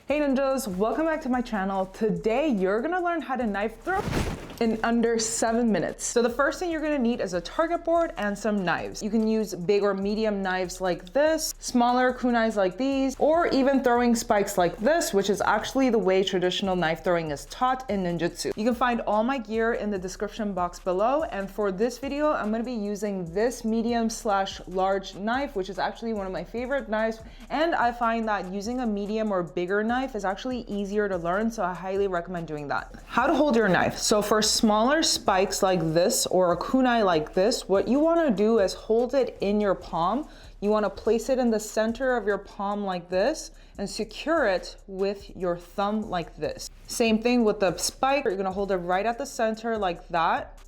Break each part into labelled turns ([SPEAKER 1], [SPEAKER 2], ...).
[SPEAKER 1] Hey ninjas, welcome back to my channel. Today you're gonna learn how to knife throw in under 7 minutes. So the first thing you're gonna need is a target board and some knives. You can use big or medium knives like this, smaller kunais like these, or even throwing spikes like this, which is actually the way traditional knife throwing is taught in ninjutsu. You can find all my gear in the description box below, and for this video I'm gonna be using this medium/large knife, which is actually one of my favorite knives, and I find that using a medium or bigger knife is actually easier to learn, so I highly recommend doing that. How to hold your knife. So for smaller spikes like this or a kunai like this, what you want to do is hold it in your palm. You want to place it in the center of your palm like this and secure it with your thumb like this. Same thing with the spike. You're going to hold it right at the center like that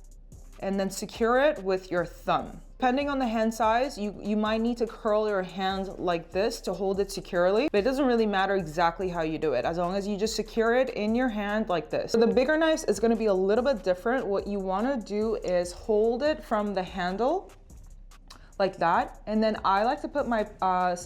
[SPEAKER 1] and then secure it with your thumb. Depending on the hand size, you might need to curl your hand like this to hold it securely, but it doesn't really matter exactly how you do it, as long as you just secure it in your hand like this. For the bigger knives, it's gonna be a little bit different. What you wanna do is hold it from the handle like that, and then I like to put my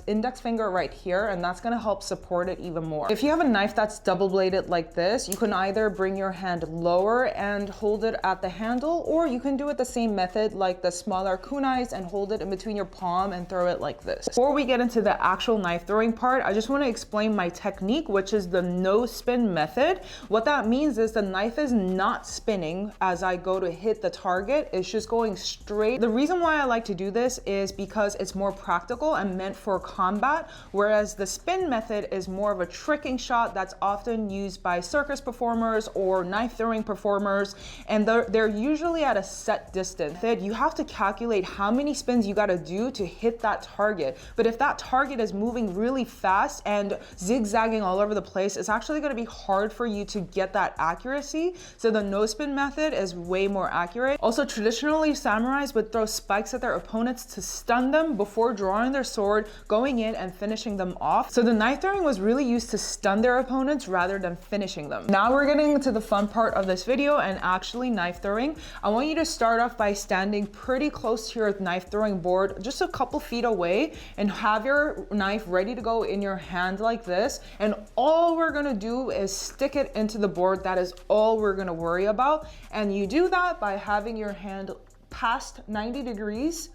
[SPEAKER 1] index finger right here, and that's gonna help support it even more. If you have a knife that's double bladed like this, you can either bring your hand lower and hold it at the handle, or you can do it the same method like the smaller kunais and hold it in between your palm and throw it like this. Before we get into the actual knife throwing part, I just wanna explain my technique, which is the no spin method. What that means is the knife is not spinning as I go to hit the target, it's just going straight. The reason why I like to do this is because it's more practical and meant for combat, whereas the spin method is more of a tricking shot that's often used by circus performers or knife throwing performers, and they're usually at a set distance. You have to calculate how many spins you got to do to hit that target, but if that target is moving really fast and zigzagging all over the place, it's actually going to be hard for you to get that accuracy, so the no spin method is way more accurate. Also, traditionally samurais would throw spikes at their opponents to stun them before drawing their sword, going in and finishing them off. So the knife throwing was really used to stun their opponents rather than finishing them. Now we're getting into the fun part of this video and actually knife throwing. I want you to start off by standing pretty close to your knife throwing board, just a couple feet away, and have your knife ready to go in your hand like this. And all we're gonna do is stick it into the board. That is all we're gonna worry about. And you do that by having your hand past 90 degrees,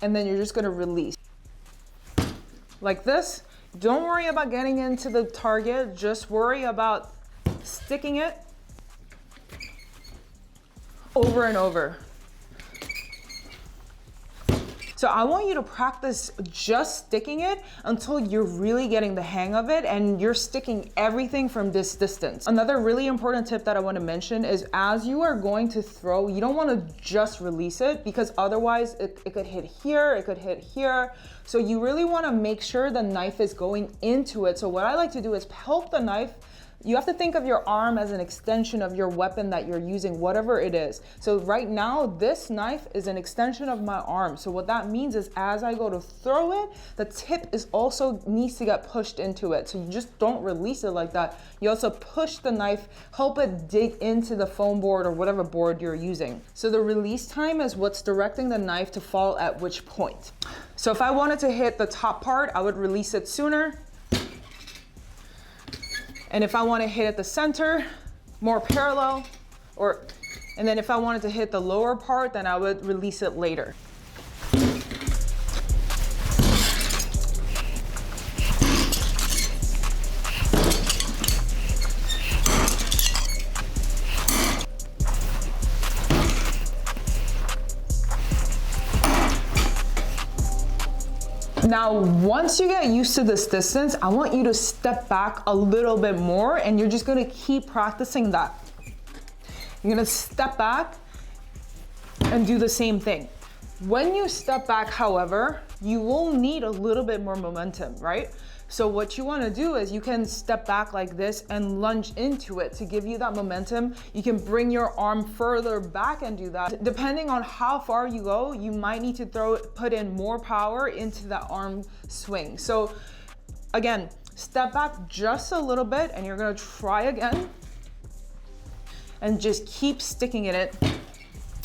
[SPEAKER 1] and then you're just gonna release like this. Don't worry about getting into the target, just worry about sticking it over and over. So I want you to practice just sticking it until you're really getting the hang of it and you're sticking everything from this distance. Another really important tip that I want to mention is as you are going to throw, you don't want to just release it, because otherwise it could hit here, it could hit here. So you really want to make sure the knife is going into it. So what I like to do is help the knife. You have to think of your arm as an extension of your weapon that you're using, whatever it is. So right now, this knife is an extension of my arm. So what that means is as I go to throw it, the tip is also needs to get pushed into it. So you just don't release it like that. You also push the knife, help it dig into the foam board or whatever board you're using. So the release time is what's directing the knife to fall at which point. So if I wanted to hit the top part, I would release it sooner. And if I want to hit at the center, more parallel, and then if I wanted to hit the lower part, then I would release it later. Now, once you get used to this distance, I want you to step back a little bit more, and you're just gonna keep practicing that. You're gonna step back and do the same thing. When you step back, however, you will need a little bit more momentum, right? So what you want to do is you can step back like this and lunge into it to give you that momentum. You can bring your arm further back and do that. Depending on how far you go, you might need to put in more power into that arm swing. So again, step back just a little bit and you're going to try again and just keep sticking in it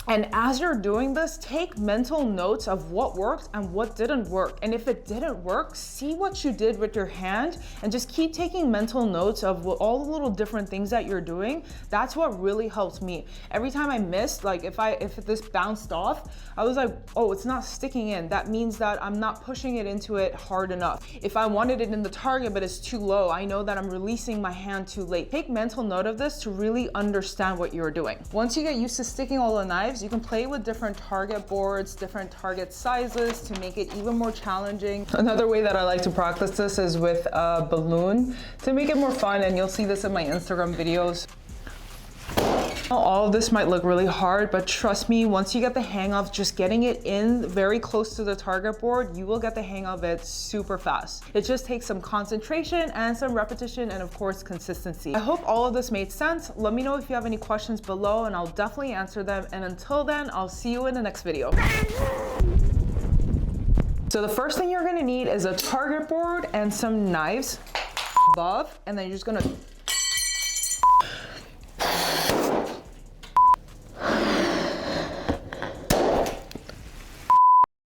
[SPEAKER 1] And as you're doing this, take mental notes of what worked and what didn't work. And if it didn't work, see what you did with your hand and just keep taking mental notes of all the little different things that you're doing. That's what really helped me. Every time I missed, like if this bounced off, I was like, oh, it's not sticking in. That means that I'm not pushing it into it hard enough. If I wanted it in the target, but it's too low, I know that I'm releasing my hand too late. Take mental note of this to really understand what you're doing. Once you get used to sticking all the knives, you can play with different target boards, different target sizes to make it even more challenging. Another way that I like to practice this is with a balloon to make it more fun, and you'll see this in my Instagram videos. All of this might look really hard, but trust me, once you get the hang of just getting it in very close to the target board, you will get the hang of it super fast. It just takes some concentration and some repetition and of course consistency. I hope all of this made sense. Let me know if you have any questions below and I'll definitely answer them. And until then, I'll see you in the next video. So the first thing you're gonna need is a target board and some knives above, and then you're just gonna